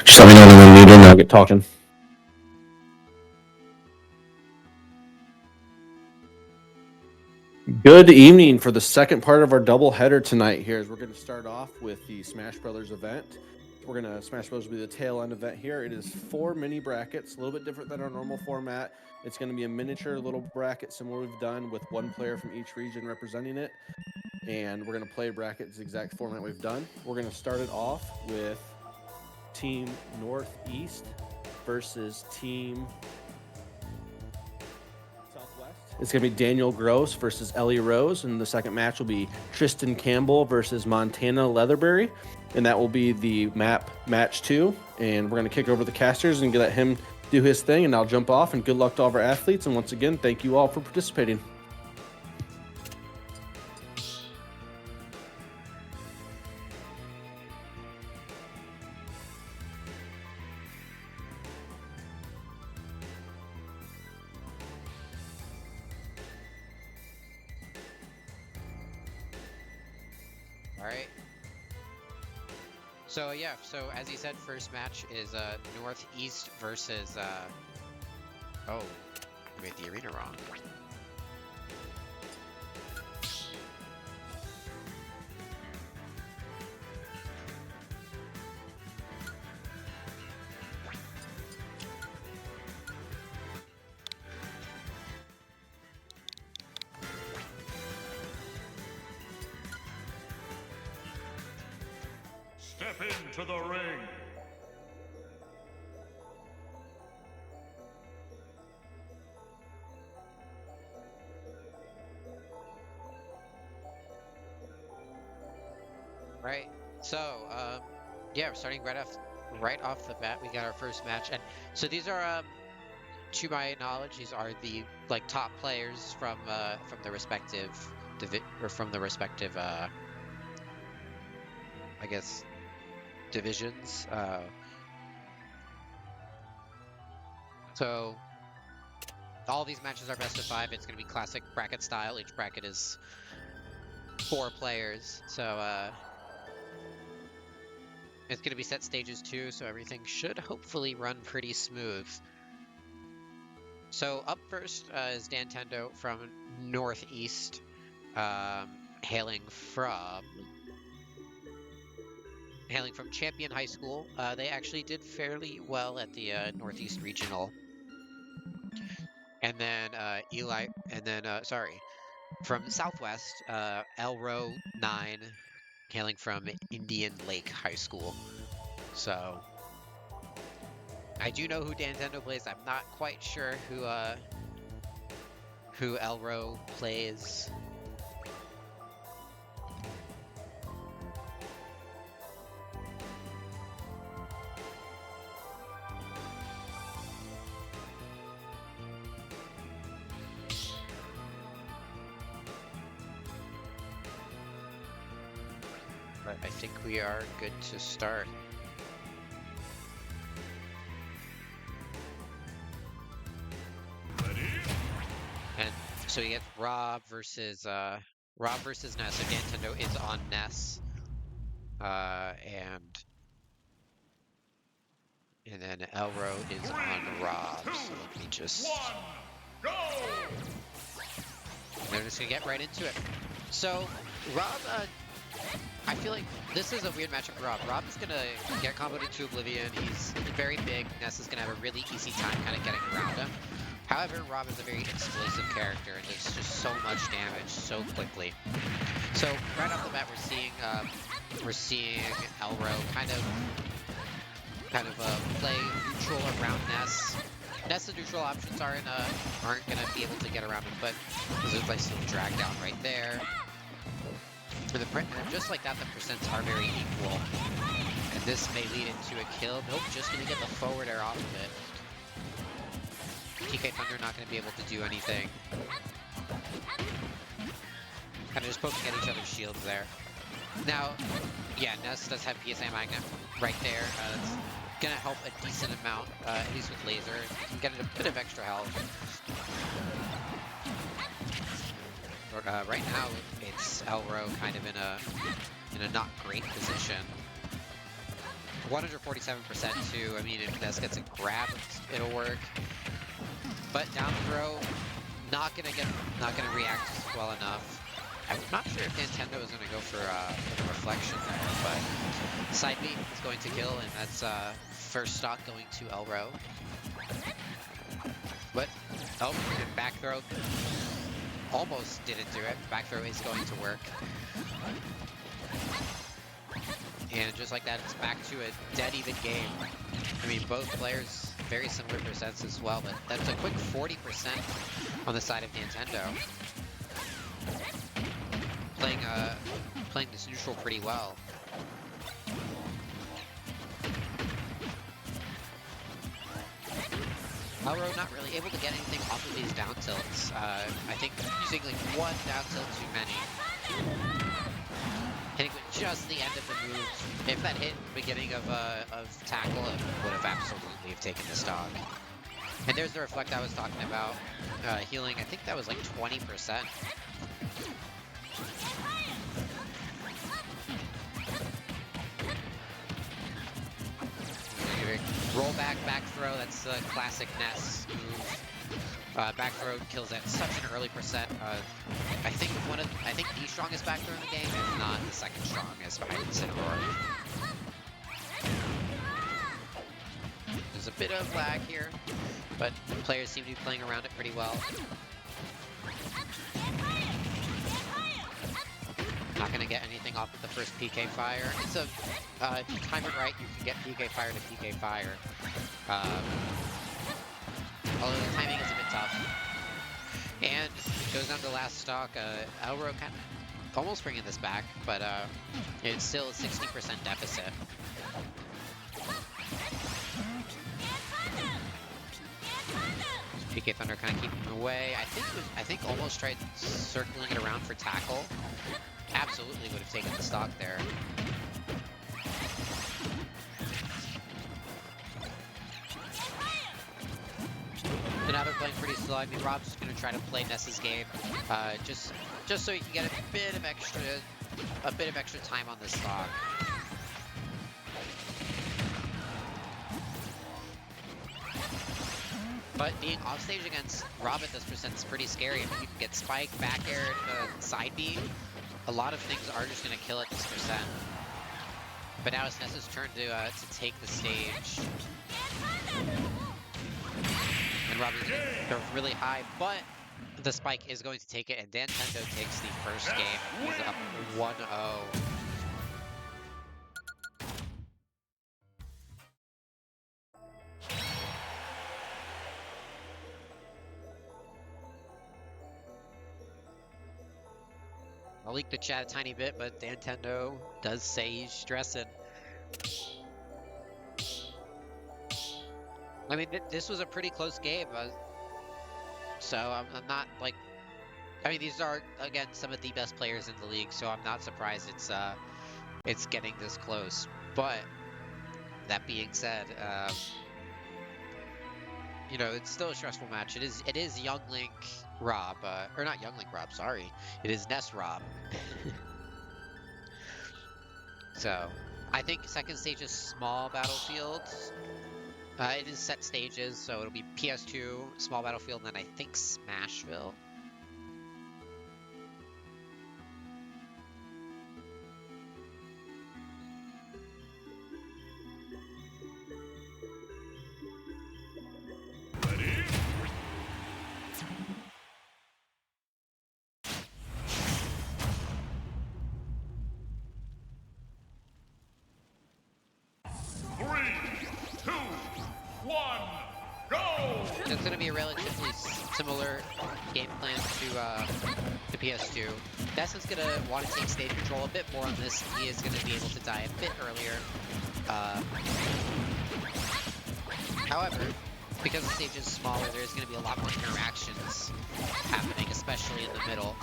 Just let me know when I'm muted and I'll get talking. Good evening for the second part of our doubleheader tonight. Here, as we're going to start off with the Smash Brothers event. Smash Brothers will be the tail end event here. It is 4 mini brackets, a little bit different than our normal format. It's going to be a miniature little bracket similar we've done with one player from each region representing it. And we're going to play brackets, the exact format we've done. We're going to start it off with Team Northeast versus Team Southwest. It's going to be Daniel Gross versus Ellie Rose, and the second match will be Tristan Campbell versus Montana Leatherberry, and that will be the match 2. And we're going to kick over the casters and let him do his thing, and I'll jump off. And good luck to all of our athletes, and once again, thank you all for participating. Alright. So as he said, first match is Northeast versus oh, I made the arena wrong. Step into the ring. Right. So, yeah, we're starting right off the bat. We got our first match, and so these are, to my knowledge, these are the top players from the respective I guess divisions. So all these matches are best of 5. It's going to be classic bracket style. Each bracket is 4 players. So it's going to be set stages too, so everything should hopefully run pretty smooth. So up first is Dan Tendo from Northeast, hailing from Champion High School. They actually did fairly well at the Northeast Regional. And then from Southwest, Elro 9, hailing from Indian Lake High School. So I do know who Dan Tendo plays. I'm not quite sure who Elro plays. But I think we are good to start. And so you get Rob versus Ness. So Dan Tendo is on Ness, and then Elro is on Rob. So let me just. They're just gonna get right into it. So Rob, I feel like this is a weird matchup for Rob. Rob is gonna get comboed into Oblivion. He's very big. Ness is gonna have a really easy time kind of getting around him. However, Rob is a very explosive character and does just so much damage so quickly. So right off the bat, we're seeing Elro kind of play neutral around Ness. Ness's neutral options aren't gonna be able to get around him, but there's a nice little drag down right there. And just like that, the percents are very equal. And this may lead into a kill. Nope, just gonna get the forward air off of it. TK Thunder not going to be able to do anything. Kind of just poking at each other's shields there. Now, yeah, Ness does have PSA Magnet right there. That's going to help a decent amount, at least with laser. You can get a bit of extra health. But, right now, it's Elro kind of in a not great position. 147% too. I mean, if Ness gets a grab, it'll work. But down throw, not gonna react well enough. I'm not sure if Nintendo is gonna go for the reflection there, but side B is going to kill, and that's first stock going to Elro. But oh, and back throw almost didn't do it. Back throw is going to work. And just like that, it's back to a dead even game. I mean, both players very similar percents as well, but that's a quick 40% on the side of Nintendo. Playing this neutral pretty well. Elro not really able to get anything off of these down tilts. I think using like one down tilt too many. Hitting with just the end of the move. If that hit the beginning of tackle, it would have absolutely have taken the stock. And there's the reflect I was talking about. Healing, I think that was like 20%. Roll back throw, that's the classic Ness move. Back throw kills at such an early percent. I think the strongest back throw in the game, if not the second strongest behind Incineroar. There's a bit of lag here, but the players seem to be playing around it pretty well. Not gonna get anything off of the first PK fire. It's a, if you time it right, you can get PK fire to PK fire. Although the timing is a bit tough. And goes down to last stock. Elro kind of almost bringing this back, but it's still a 60% deficit. PK Thunder kind of keeping him away. I think almost tried circling it around for tackle. Absolutely would have taken the stock there. So now they're playing pretty slow. I mean, Rob's just gonna try to play Ness's game, just so he can get a bit of extra time on this stock. But being offstage against Rob at this percent is pretty scary. I mean, you can get spike, back air, side B. A lot of things are just going to kill at this percent. But now it's Ness's turn to take the stage. And Rob is they're really high, but the spike is going to take it, and Nintendo takes the first game. He's up 1-0. I'll leak the chat a tiny bit, but Nintendo does say he's stressing. I mean, this was a pretty close game, so I'm not like... I mean, these are, again, some of the best players in the league, so I'm not surprised it's getting this close. But, that being said, you know, it's still a stressful match. It is Young Link Rob, or not Young Link Rob, sorry. It is Ness Rob. So, I think second stage is small battlefield. It is set stages, so it'll be PS2, small battlefield, and then I think Smashville. It's going to be a relatively similar game plan to PS2. Ness going to want to take stage control a bit more on this. He is going to be able to die a bit earlier. However, because the stage is smaller, there's going to be a lot more interactions happening, especially in the middle.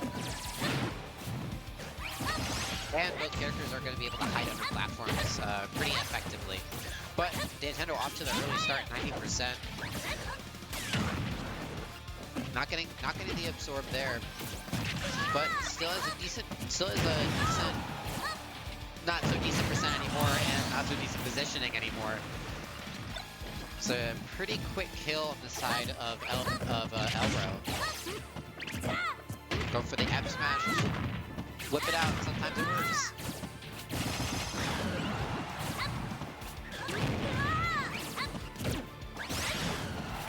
And both characters are going to be able to hide under platforms pretty effectively. But Nintendo off to the early start, 90%. Not getting the absorb there, but still has a decent, not so decent percent anymore. anymore and not do decent positioning anymore. It's a pretty quick kill on the side of Elro. Go for the F smash, whip it out, sometimes it works.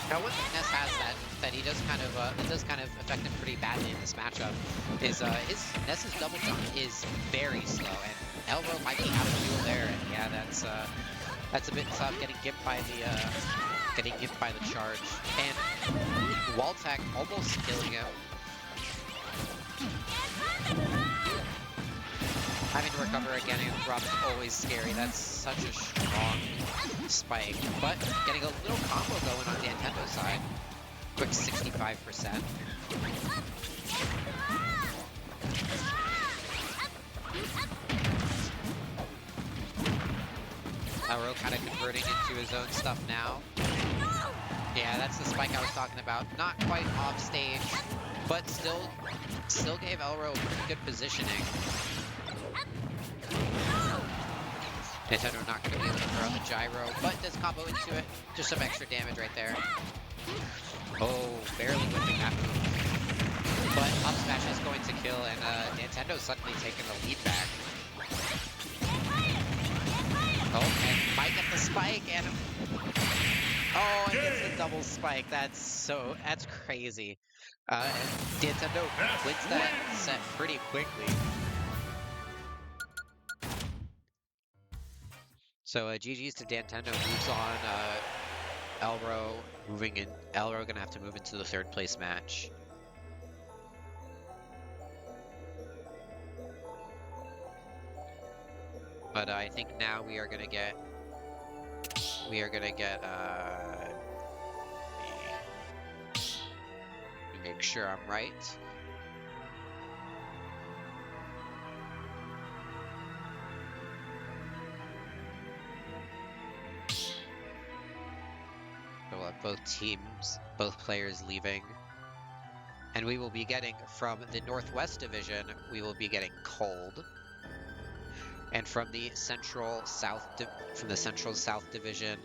Now one thing Ness has that he does kind of affect him pretty badly in this matchup is Ness's double jump is very slow, and Elro might be out of fuel there, and yeah, that's a bit tough getting gimped by the charge. And wall tech almost killing him. Having to recover again against Rob is always scary. That's such a strong spike. But getting a little combo going on the Nintendo side. Quick 65%. Elro kind of converting into his own stuff now. Yeah, that's the spike I was talking about. Not quite off stage, but still gave Elro pretty good positioning. Nintendo not going to be able to throw out the gyro, but does combo into it. Just some extra damage right there. Oh, barely whipping that move. But up smash is going to kill, and Nintendo's suddenly taking the lead back. Oh, and might get the spike, and oh, and gets the double spike. That's crazy. And Nintendo wins that set pretty quickly. So GG's to Nintendo, moves on. Elro moving in. Elro gonna have to move into the third place match. But I think now we are gonna get. Make sure I'm right. So we'll have both players leaving. And we will be getting, from the Northwest Division, we will be getting Cold. And from the Central South Division,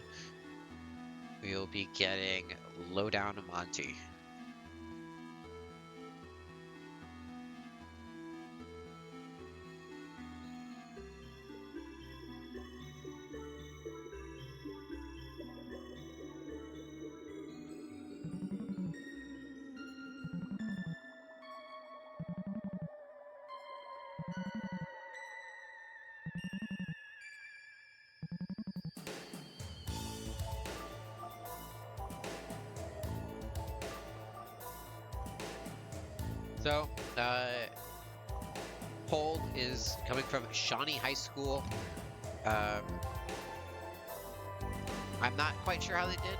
we will be getting Lowdown Monty. So, Cold is coming from Shawnee High School. I'm not quite sure how they did,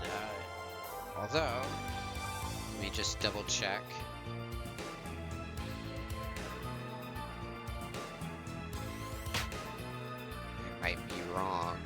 although, let me just double check. I might be wrong.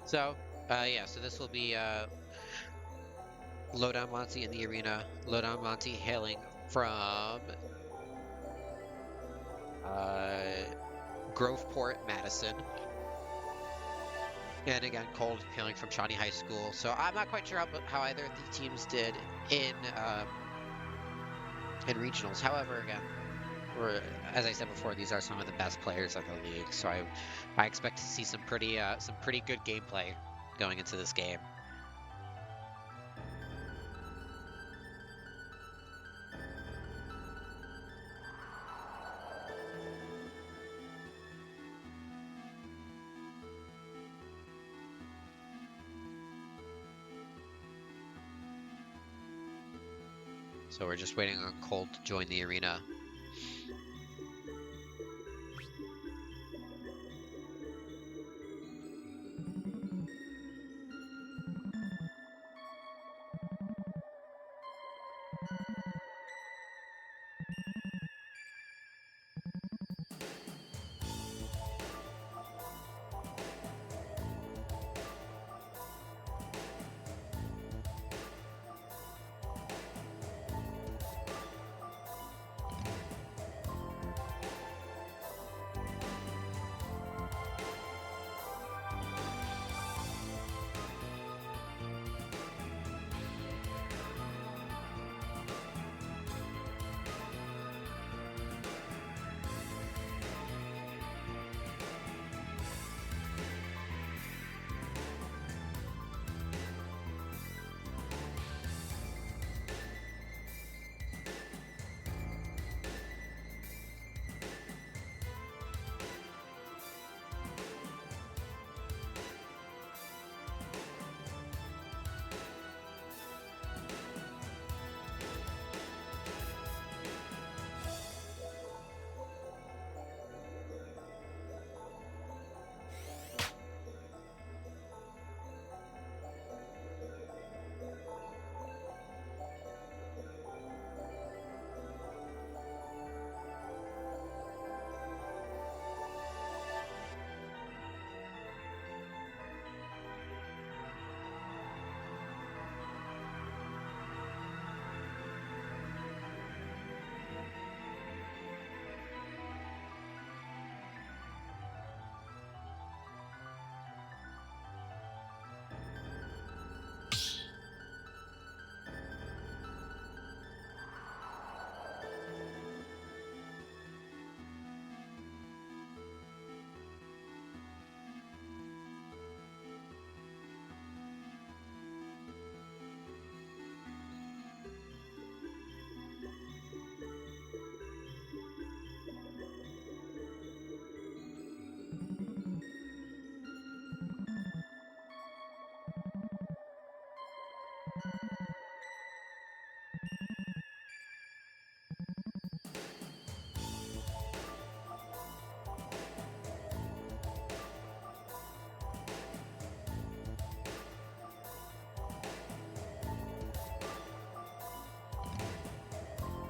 So, yeah, so this will be Lowdown Monty in the arena. Lowdown Monty hailing from Groveport, Madison. And again, Cold hailing from Shawnee High School. So I'm not quite sure how either of the teams did in regionals. However, again, as I said before, these are some of the best players in the league. So I expect to see some pretty good gameplay going into this game. So we're just waiting on Cold to join the arena.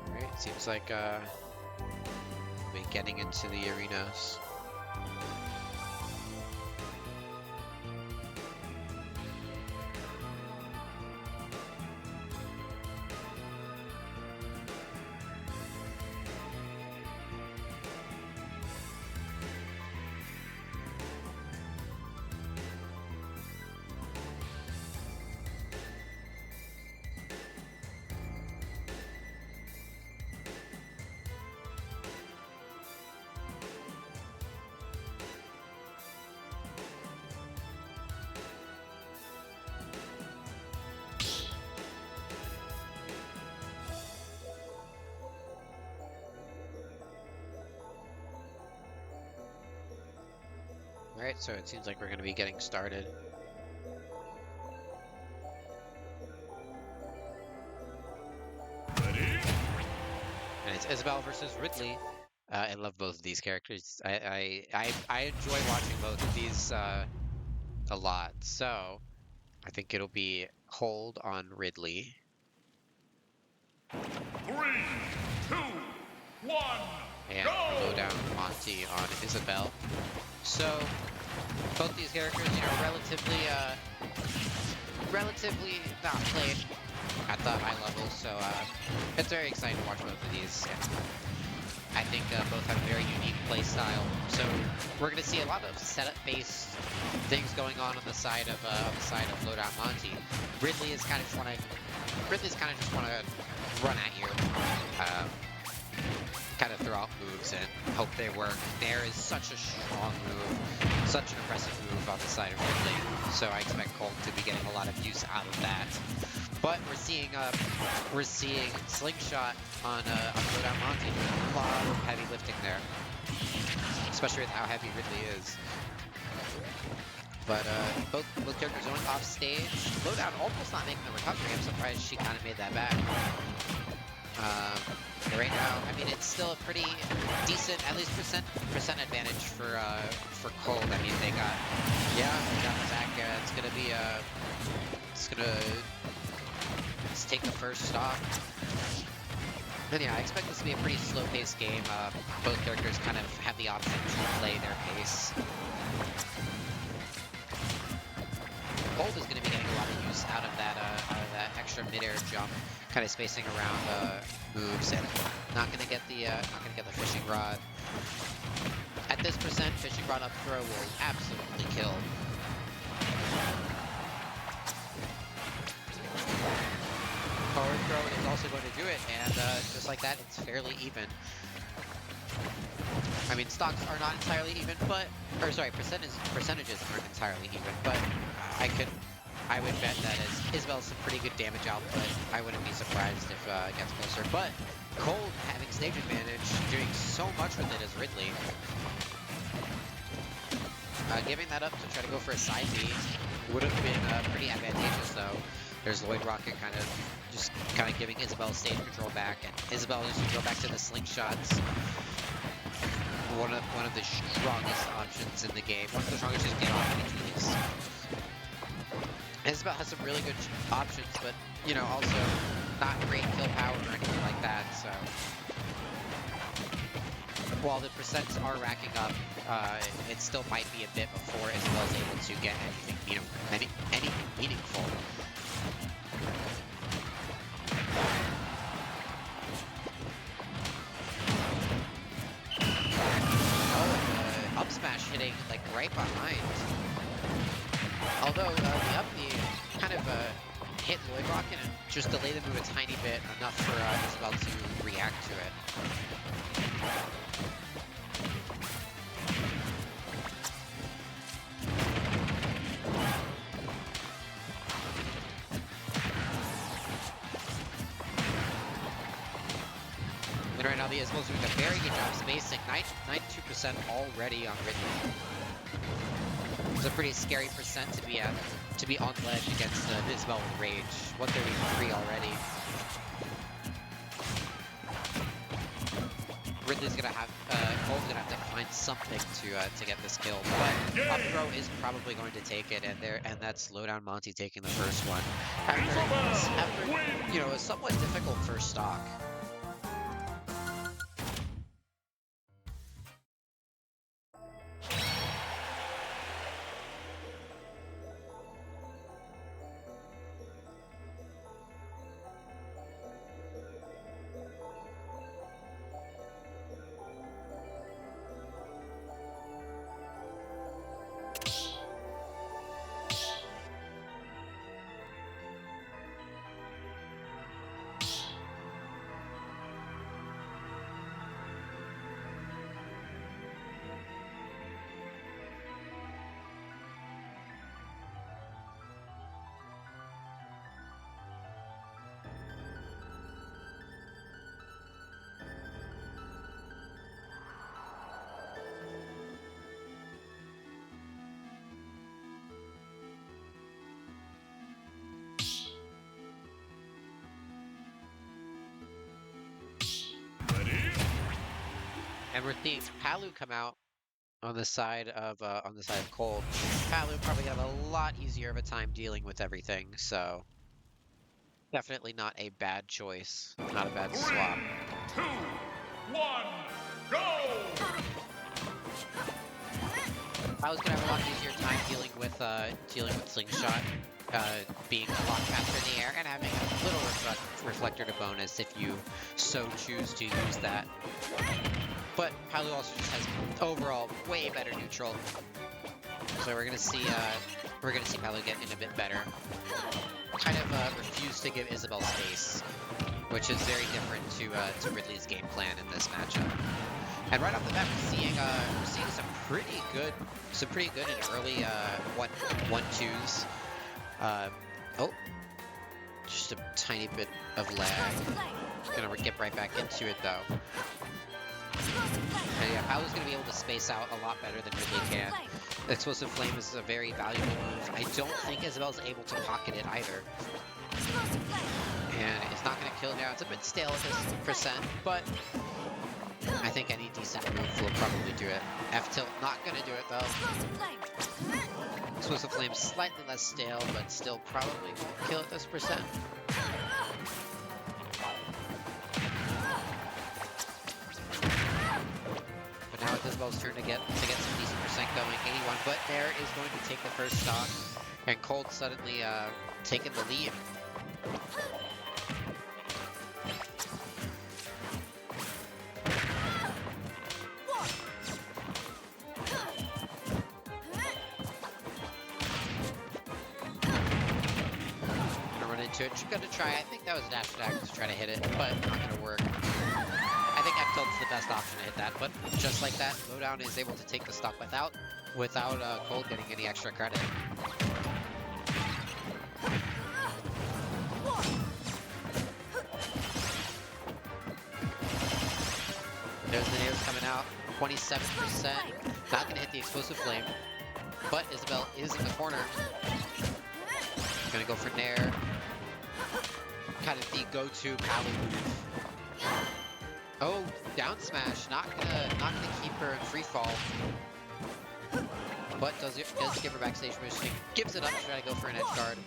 Alright, seems like we're getting into the arenas. Alright, so it seems like we're going to be getting started. Ready? And it's Isabel versus Ridley. I love both of these characters. I enjoy watching both of these a lot. So I think it'll be hold on Ridley. 3, 2, 1, And go! low down Monty on Isabel. So both these characters, you know, relatively not played at the high level. So it's very exciting to watch both of these. And I think both have a very unique play style. So we're going to see a lot of setup-based things going on the side of Lowdown Monty. Ridley's kind of just want to run at you, kind of throw out moves and hope they work. Nair is such a strong move, such an impressive move on the side of Ridley. So I expect Colt to be getting a lot of use out of that. But we're seeing Slingshot on Lowdown Monty doing a lot of heavy lifting there, especially with how heavy Ridley is. But both characters going off stage. Lowdown almost not making the recovery. I'm surprised she kind of made that back. Right now, I mean, it's still a pretty decent, at least percent advantage for Cold. I mean, they got Zach. Let's take the first stock. And yeah, I expect this to be a pretty slow-paced game. Both characters kind of have the option to play their pace. Cold is going to be getting a lot of use out of that extra mid-air jump, kind of spacing around moves, and not going to get the fishing rod. At this percent, fishing rod up throw will absolutely kill. Forward throw is also going to do it, and just like that, it's fairly even. I mean, stocks are not entirely even, percentages aren't entirely even, but I would bet that Isabel's some pretty good damage output. I wouldn't be surprised if it gets closer, but Cold having stage advantage, doing so much with it as Ridley. Giving that up to try to go for a side B would have been pretty advantageous, though. There's Lloyd Rocket kind of giving Isabel stage control back, and Isabel is going to go back to the slingshots. One of the strongest options in the game. One of the strongest just get off abilities. Isabel has some really good options, but you know, also not great kill power or anything like that. So while the percents are racking up, it still might be a bit before Isabel's able to get anything meaningful. Up smash hitting like right behind. Although the up B kind of hit Lloyd Rocket and just delayed the move a tiny bit, enough for Isabel to react to it. And right now the Isabel's doing a very good job spacing, 92% already on Ridley. a pretty scary percent to be on ledge against Isabel with Rage. 133 already. Ridley's gonna have, Cole's gonna have to find something to get this kill, but up throw is probably going to take it, and that's Lowdown Monty taking the first one. After you know, a somewhat difficult first stock. And we're seeing Palu come out on the side of Cold. Palu probably gonna have a lot easier of a time dealing with everything, so definitely not a bad choice, not a bad swap. 3, 2, 1, go! Palu's gonna have a lot easier time dealing with Slingshot, being a lot faster in the air and having a little reflector to bonus if you so choose to use that. But Palu also just has overall way better neutral, so we're gonna see Palu get in a bit better. Kind of refuse to give Isabel space, which is very different to Ridley's game plan in this matchup. And right off the bat, we're seeing some pretty good and early 1-2s. Oh, just a tiny bit of lag. Gonna get right back into it though. And yeah, Palu's going to be able to space out a lot better than Ridley can. Explosive Flame is a very valuable move. I don't think Isabel's able to pocket it either. And it's not going to kill now. It's a bit stale at this percent, but I think any decent move will probably do it. F-tilt, not going to do it though. Explosive Flame slightly less stale, but still probably won't kill at this percent. Now it's Isabel's turn to get some decent percent going, 81, but Nair is going to take the first stock, and Cold suddenly taking the lead. Gonna run into it, gonna try, I think that was a dash attack to try to hit it, but not gonna work. I think F-tilt's the best option to hit that, but just like that, Lowdown is able to take the stock without Cold getting any extra credit. There's the nairs coming out, 27%. Not going to hit the Explosive Flame, but Isabel is in the corner. Going to go for Nair. Kind of the go-to Palu move. Oh, down smash, not gonna keep her in free fall, but does give her backstage positioning, gives it up to try to go for an edge guard.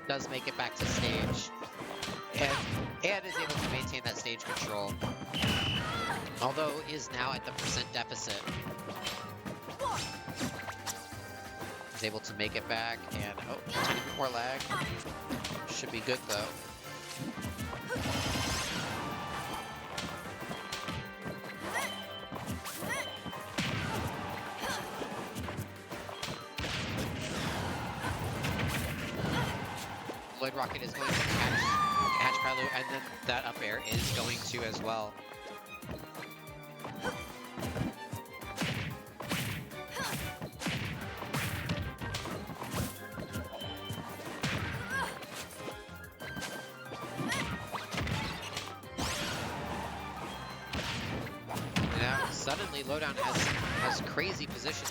Does make it back to stage, and is able to maintain that stage control, although is now at the percent deficit. Is able to make it back, and oh, a tiny bit more lag. Should be good though. Lloyd Rocket is going to catch Palu, and then that up air is going to as well. Now suddenly Lowdown has crazy position.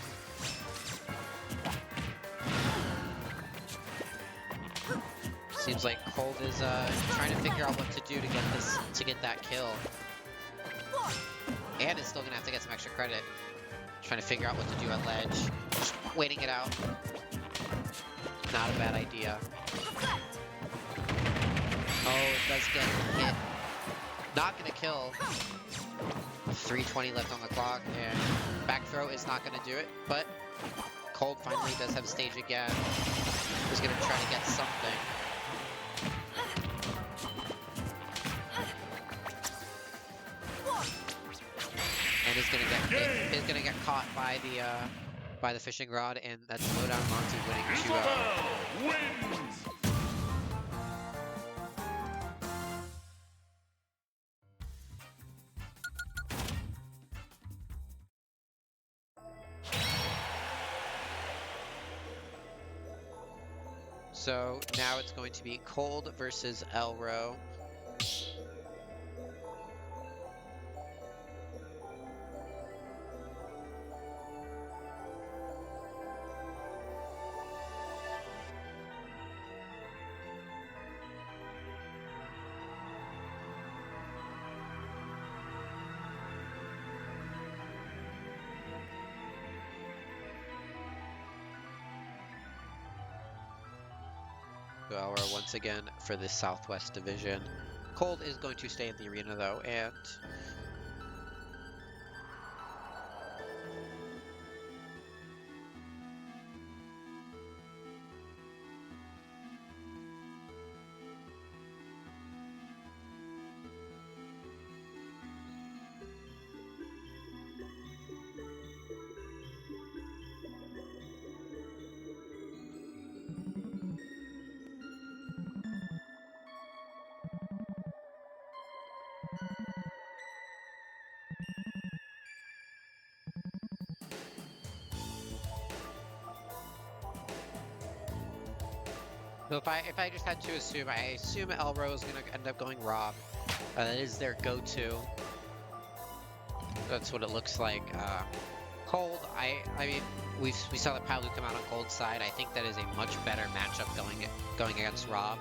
Seems like Cold is trying to figure out what to do to get that kill. And is still gonna have to get some extra credit. Trying to figure out what to do at ledge. Just waiting it out. Not a bad idea. Oh, it does get hit. Not gonna kill. 3:20 left on the clock, and back throw is not gonna do it, but Cold finally does have stage again. He's gonna try to get something. And is gonna get hit, is gonna get caught by the fishing rod, and that's Lowdown Monty winning 2-0. Isabel wins. So now it's going to be Cold versus Elro. Elro once again for the Southwest Division. Cold is going to stay in the arena though, and so if I just had to assume, I assume Elro is gonna end up going Rob. That is their go-to. That's what it looks like. Cold, I mean, we saw the Palu come out on Cold's side. I think that is a much better matchup going against Rob.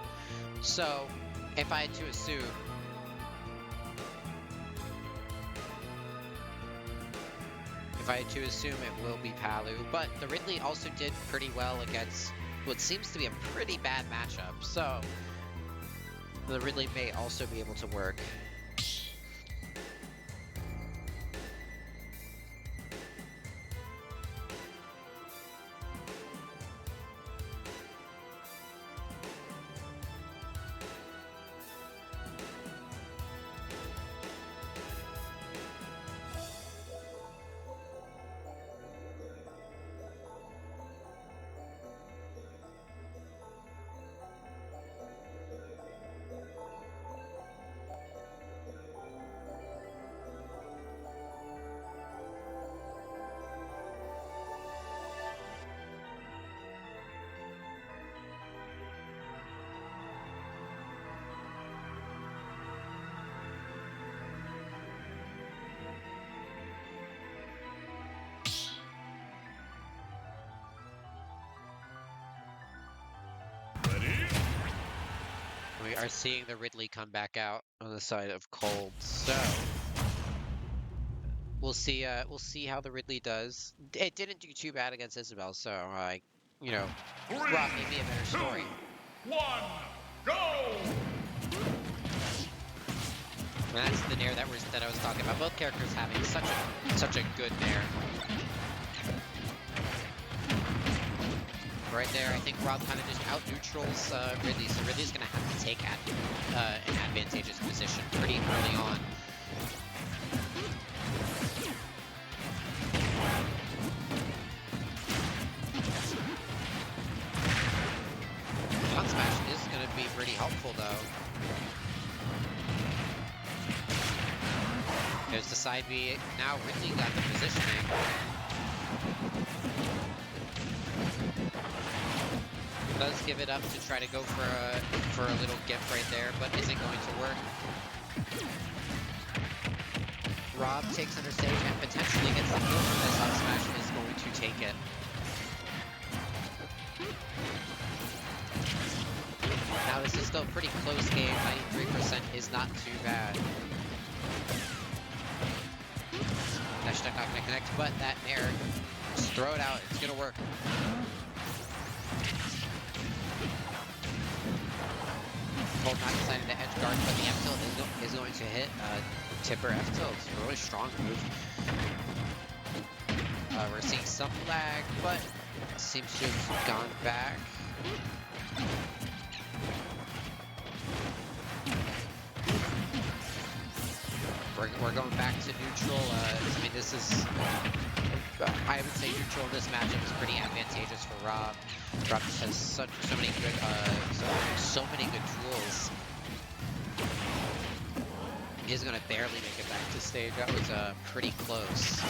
So if I had to assume, it will be Palu. But the Ridley also did pretty well against what seems to be a pretty bad matchup, so the Ridley may also be able to work. We are seeing the Ridley come back out on the side of Cold, so we'll see how the Ridley does. It didn't do too bad against Isabel, so you know, Rob may be a better story. 2, 1, go! And that's the Nair that I was talking about. Both characters having such a good Nair. Right there, I think Rob kind of just out-neutrals Ridley, so Ridley's going to have to take an advantageous position pretty early on. Front smash is going to be pretty helpful, though. There's the side B. Now Ridley got the positioning. Does give it up to try to go for a little gift right there, but isn't going to work. Rob takes under stage and potentially gets the kill from this. Up smash is going to take it. Now This is still a pretty close game. 93% is not too bad. Dash attack not gonna connect, but that nair, just throw it out. It's gonna work. Bolt not deciding to edge guard, but the F tilt is going to hit. Tipper F tilt. It's a really strong move. We're seeing some lag, but it seems to have gone back. We're going back to neutral. I mean, this is, I would say neutral in this matchup is pretty advantageous for Rob. Rob just has so many good, so many good tools. He's gonna barely make it back to stage. That was pretty close.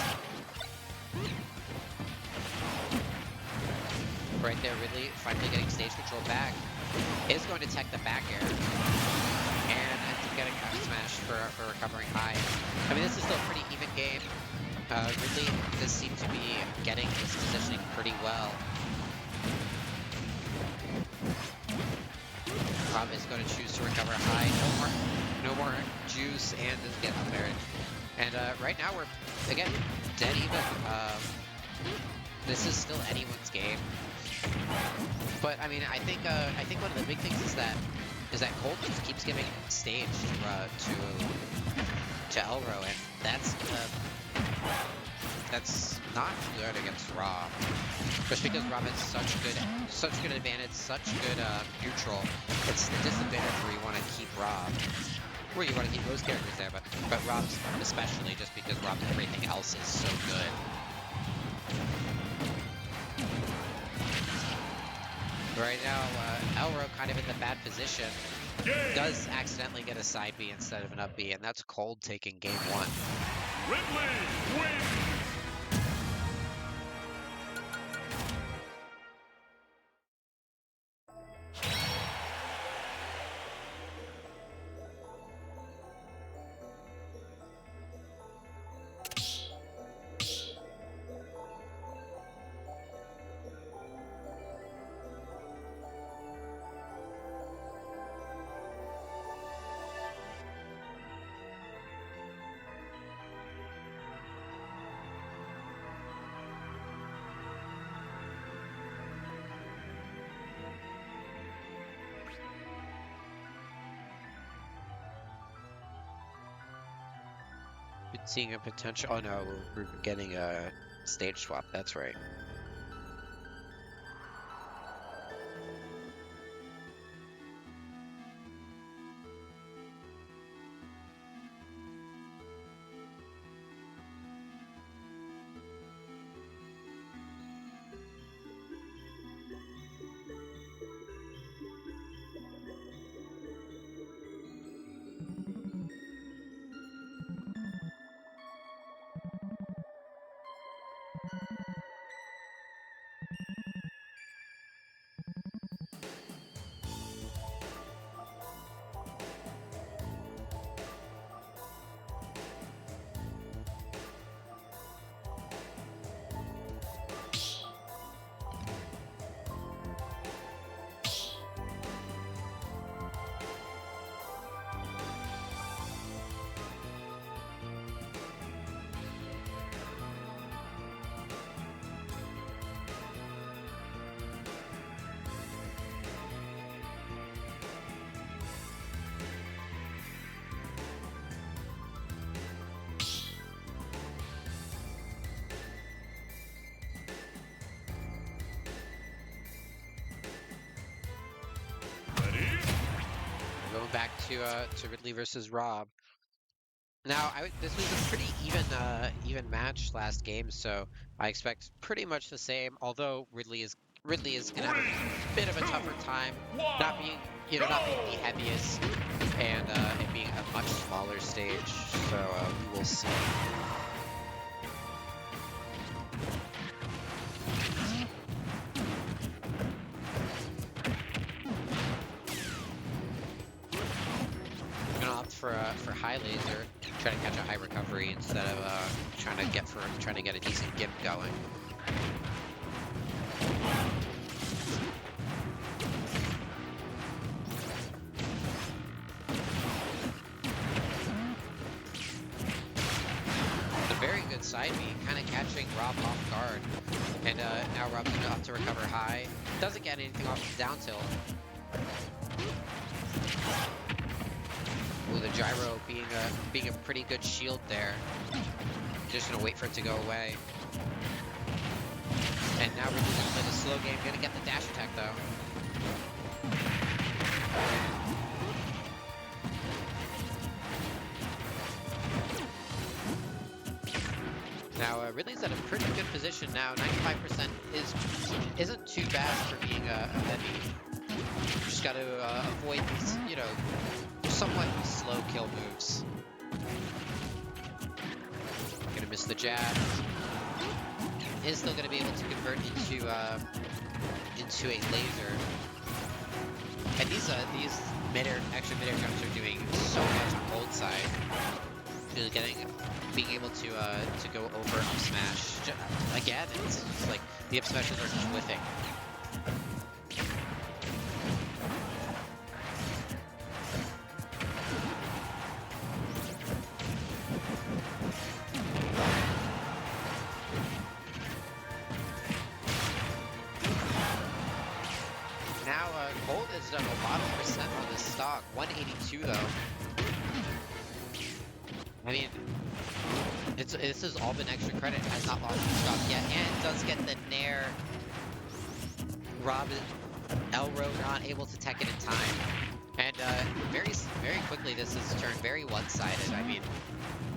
Right there, really finally getting stage control back. Is going to tech the back air. And ends up getting a smash for recovering high. I mean, this is still a pretty even game. Ridley does seem to be getting his positioning pretty well. Rob is going to choose to recover high. No more juice, and doesn't get up there. And right now we're again dead even. This is still anyone's game. But I mean, I think one of the big things is that Colt just keeps giving stage to Elro, and that's not good against Rob. Especially because Rob has such good advantage, such good neutral. It's the disadvantage where you want to keep Rob, where you want to keep those characters there, but Rob's especially just because Rob's everything else is so good. Right now, Elro kind of in the bad position. Does accidentally get a side B instead of an up B, and that's Cold taking game 1. Ridley wins. Been seeing a potential. Oh no, we're getting a stage swap. That's right. Going back to Ridley versus Rob. Now, this was a pretty even match last game, so I expect pretty much the same. Although Ridley is gonna have a bit of a tougher time, not being the heaviest, and it being a much smaller stage. So we will see. For high laser, trying to catch a high recovery instead of trying to get a decent gimp going. side B, kind of catching Rob off guard. And now Rob's gonna have to recover high. Doesn't get anything off the down tilt. Ooh, the gyro being a pretty good shield there. Just gonna wait for it to go away. And now we're gonna play the slow game. Gonna get the dash attack though. Now Ridley's at a pretty good position now. 95% isn't too bad for being a heavy. Just got to avoid these, you know, somewhat slow kill moves. Gonna miss the jab. Is still gonna be able to convert into a laser. And these extra mid-air jumps are doing so much on Cold side. Really being able to go over up smash. Again, it's just like the up smashes are just whiffing. Now Cold has done a lot of percent on this stock. 182 though. I mean, this has all been extra credit. Has not lost the stock yet, and it does get the nair. Robin, Elro not able to tech it in time, and very quickly this has turned very one-sided. I mean,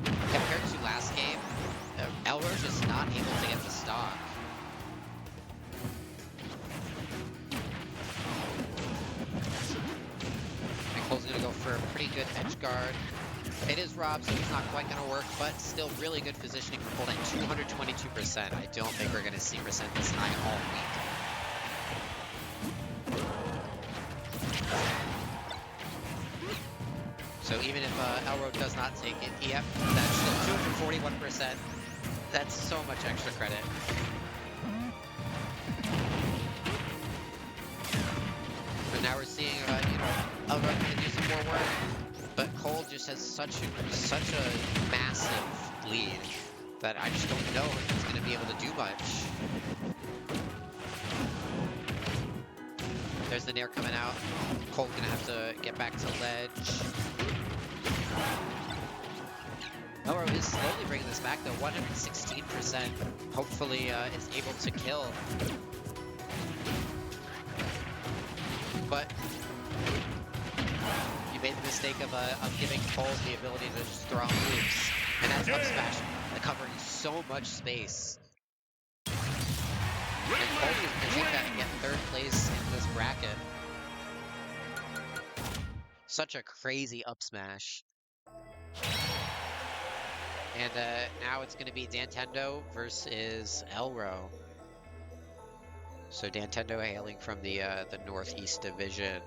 compared to last game, Elro's just not able to get the stock. And Cole's gonna go for a pretty good edge guard. It is Rob, so he's not quite going to work, but still really good positioning for Cold at 222%. I don't think we're going to see percent this high all week. So even if Elro does not take it, yep, that's still 241%. That's so much extra credit. But now we're seeing, Elro going to do some more work. But Cold just has such a massive lead that I just don't know if he's going to be able to do much. There's the nair coming out. Cold's going to have to get back to ledge. Elro is slowly bringing this back though, 116%. Hopefully is able to kill. But made the mistake of giving Cold the ability to just throw out moves, and that's up smash, covering so much space. And Cold is pitching that to get third place in this bracket. Such a crazy up smash. And now it's going to be Dantendo versus Elro. So Dantendo hailing from the Northeast Division.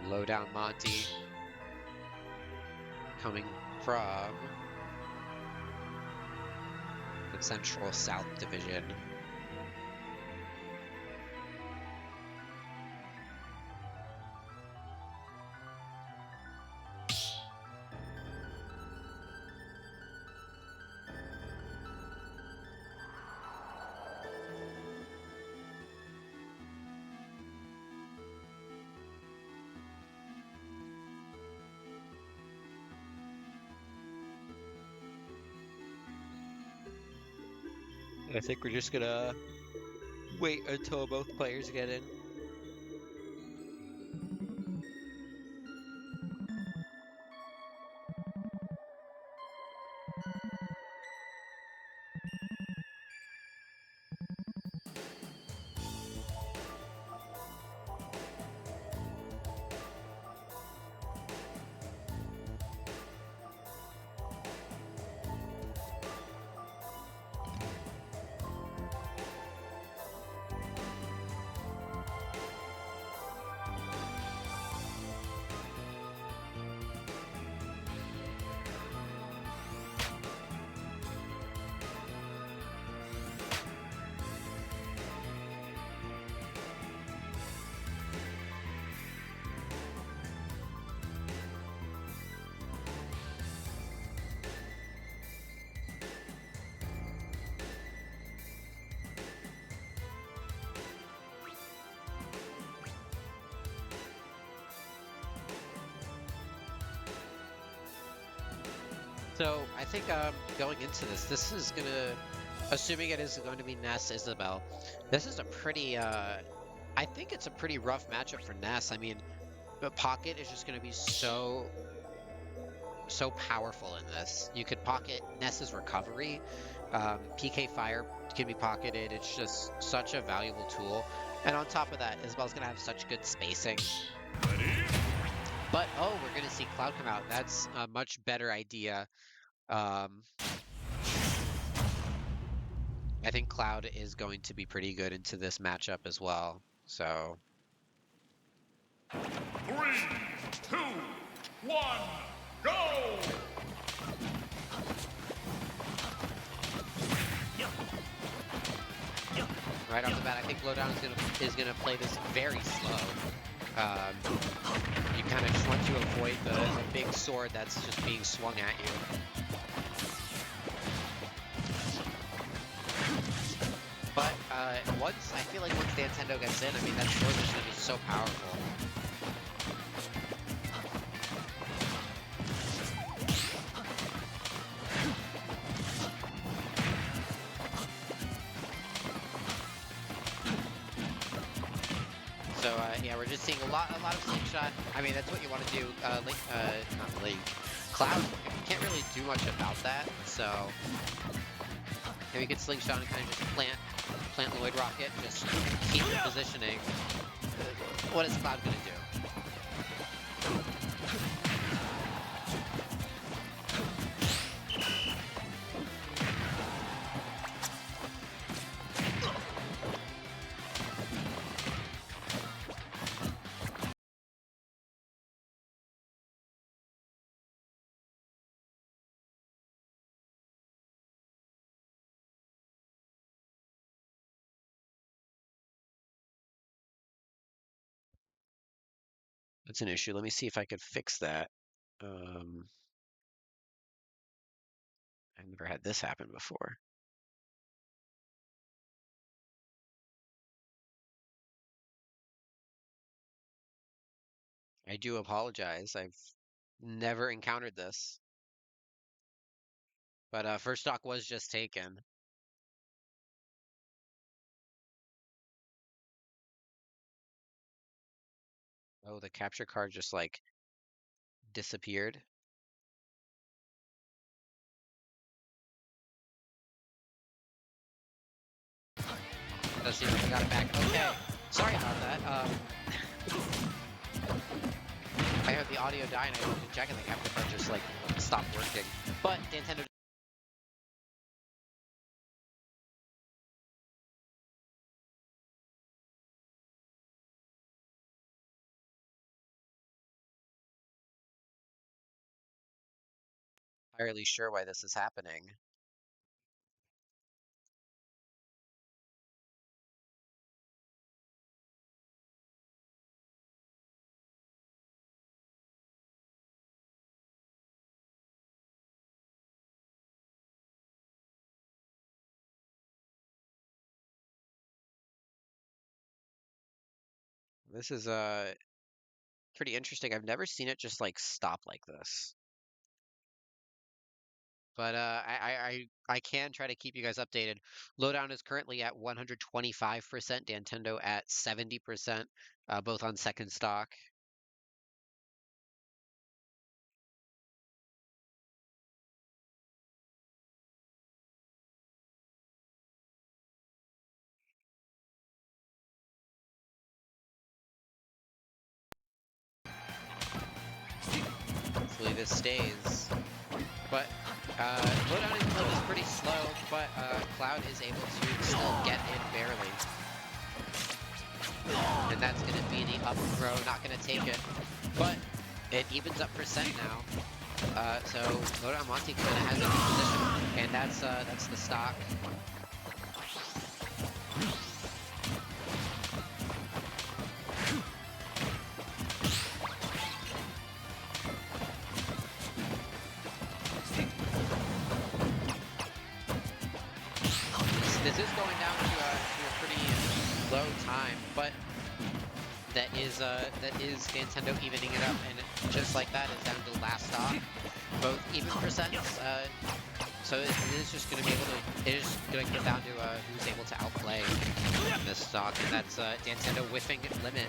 Low down Monty coming from the Central South Division. I think we're just gonna wait until both players get in. So I think going into this is gonna, assuming it is going to be Ness Isabel, this is a pretty I think it's a pretty rough matchup for Ness. I mean, the pocket is just gonna be so powerful in this. You could pocket Ness's recovery. PK Fire can be pocketed. It's just such a valuable tool. And on top of that, Isabel's gonna have such good spacing. Ready? But oh, we're gonna see Cloud come out. That's a much better idea. I think Cloud is going to be pretty good into this matchup as well. So 3, 2, 1, go! right off the bat, I think Lowdown is gonna play this very slow. You kind of just want to avoid the big sword that's just being swung at you. But I feel like once Nintendo gets in, I mean, that sword is gonna be so powerful. So yeah, we're just seeing a lot of slingshot. I mean, that's what you want to do. Not Link, Cloud can't really do much about that. So maybe we could slingshot and kind of just plant Lloyd Rocket, just keep the positioning. What is Cloud gonna do? That's an issue. Let me see if I could fix that. I've never had this happen before. I do apologize. I've never encountered this. But first stock was just taken. Oh, the capture card just like disappeared. Does seem like I got it back. Okay, sorry about that. I heard the audio die and I went to check and the capture card just like stopped working. But Nintendo. Entirely sure why this is happening. This is pretty interesting. I've never seen it just like stop like this. But I can try to keep you guys updated. Lowdown is currently at 125%, Nintendo at 70%, both on second stock. Hopefully this stays. But Lowdown is pretty slow, but Cloud is able to still get in barely. And that's going to be the up throw, not going to take it. But it evens up percent now. So Lowdown Monty kind of has a good position, and that's the stock. This is going down to a pretty low time, but that is Nintendo evening it up, and just like that, it's down to last stock, both even percents. So it is just going to be able to. It is going to get down to who's able to outplay this stock, and that's Nintendo whiffing limit.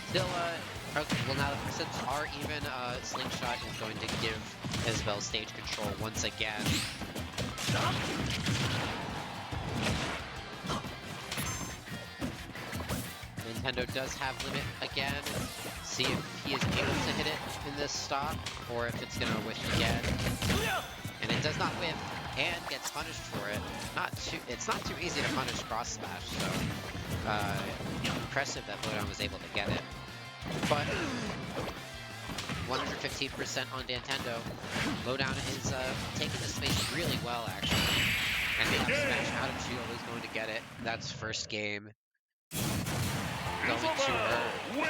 Still, okay, well now the percents are even. Slingshot is going to give Isabel stage control once again. Nintendo does have limit again. See if he is able to hit it in this stock, or if it's gonna whiff again. And it does not whiff, and gets punished for it. It's not too easy to punish cross smash, so impressive that Lowdown was able to get it. But 115% on Nintendo. Lowdown is taking the space really well, actually. And the up smash out of shield is going to get it. That's first game. Going to her. Wins.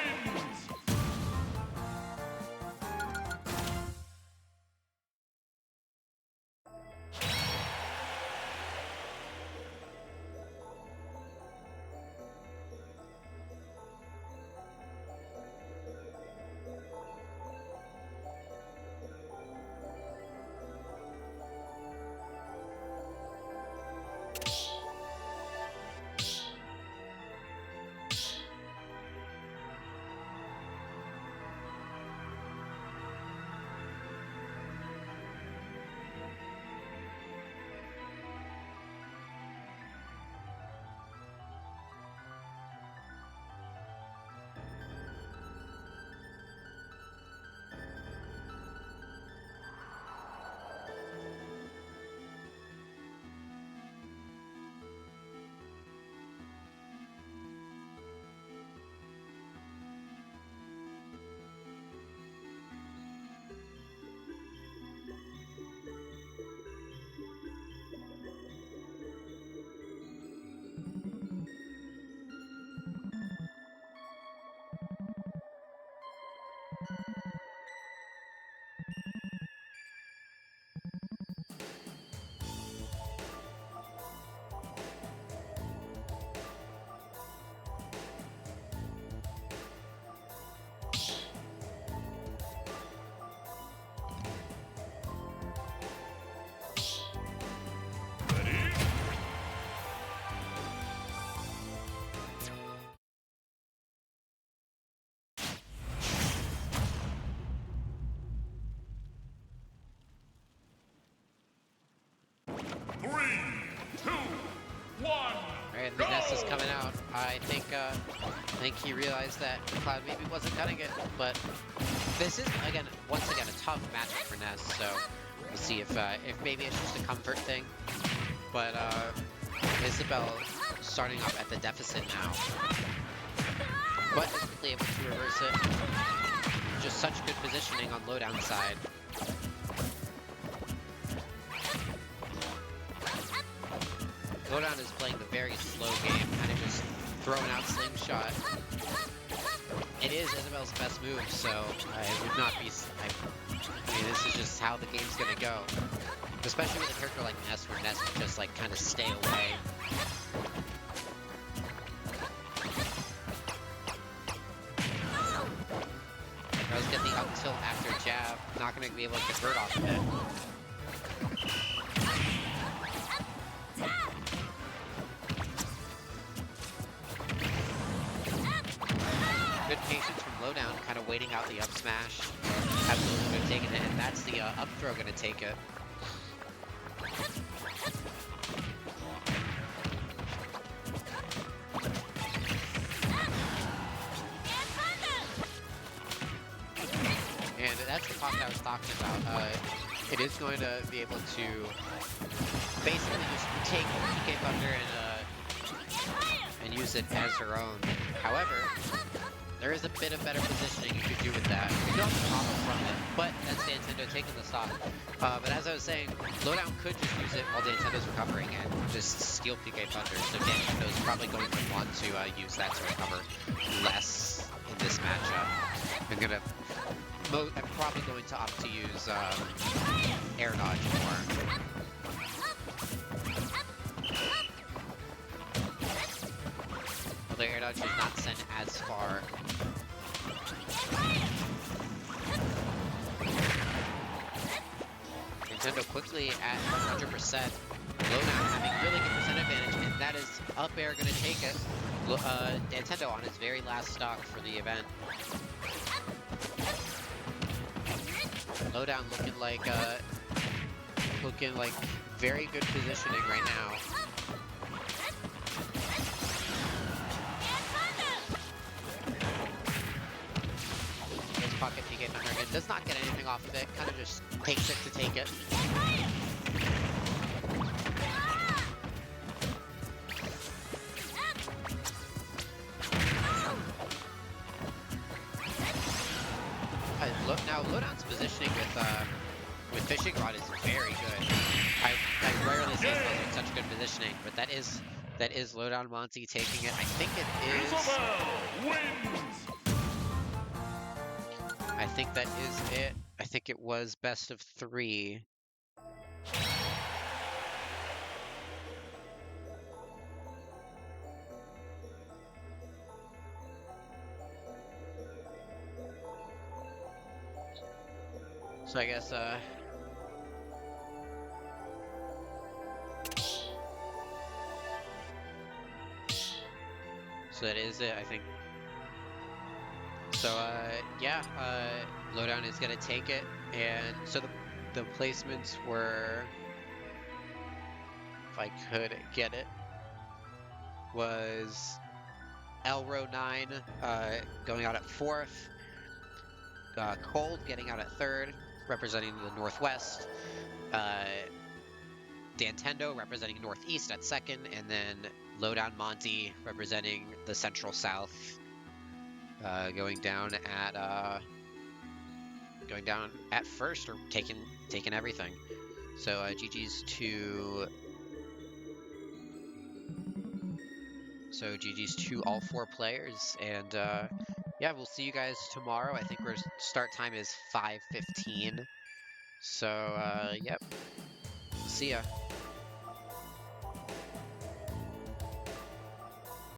And the Ness is coming out. I think he realized that Cloud maybe wasn't cutting it, but this is once again a tough matchup for Ness. So we'll see if maybe it's just a comfort thing. But Isabel starting off at the deficit now, but is quickly able to reverse it. Just such good positioning on Lowdown side. Lowdown is playing the very slow game, kind of just throwing out Slingshot. It is Isabel's best move, so it would not be... I mean, this is just how the game's gonna go. Especially with a character like Ness, where Ness can just, like, kind of stay away. Does get the up tilt after jab. Not gonna be able to convert off of it. Good patience from Lowdown, kind of waiting out the up smash. Absolutely good taking it, and that's the up throw gonna take it. And that's the pocket I was talking about. It is going to be able to basically just take PK Thunder and use it as her own. However, there is a bit of better positioning you could do with that. You don't have to combo from it, but that's Nintendo taking the stock. But as I was saying, Lowdown could just use it while Nintendo's recovering and just steal PK Thunder. So Nintendo's probably going to want to use that to recover less in this matchup. I'm probably going to opt to use air dodge more. Although air dodge does not send as far. Nintendo quickly at 100%. Lowdown having really good percent advantage, and that is up air going to take it. Nintendo on his very last stock for the event. Lowdown looking like very good positioning right now. His pocket PK under again, does not get anything off of it, kind of just takes it to take it. Now Lowdown's positioning with Fishing Rod is very good. I rarely see him with such good positioning, but that is Lowdown Monty taking it. I think it is. Isabel wins. I think that is it. I think it was best of 3. So I guess so that is it, I think. So yeah, Lowdown is gonna take it, and so the placements were, if I could get it, was Elro 9 going out at 4th, Cold getting out at 3rd, representing the Northwest, Nintendo representing Northeast at 2nd, and then Lowdown Monty representing the Central South, going down at 1st, or taking everything. So GG's to all 4 players, and yeah, we'll see you guys tomorrow. I think our start time is 5:15. So yep, see ya.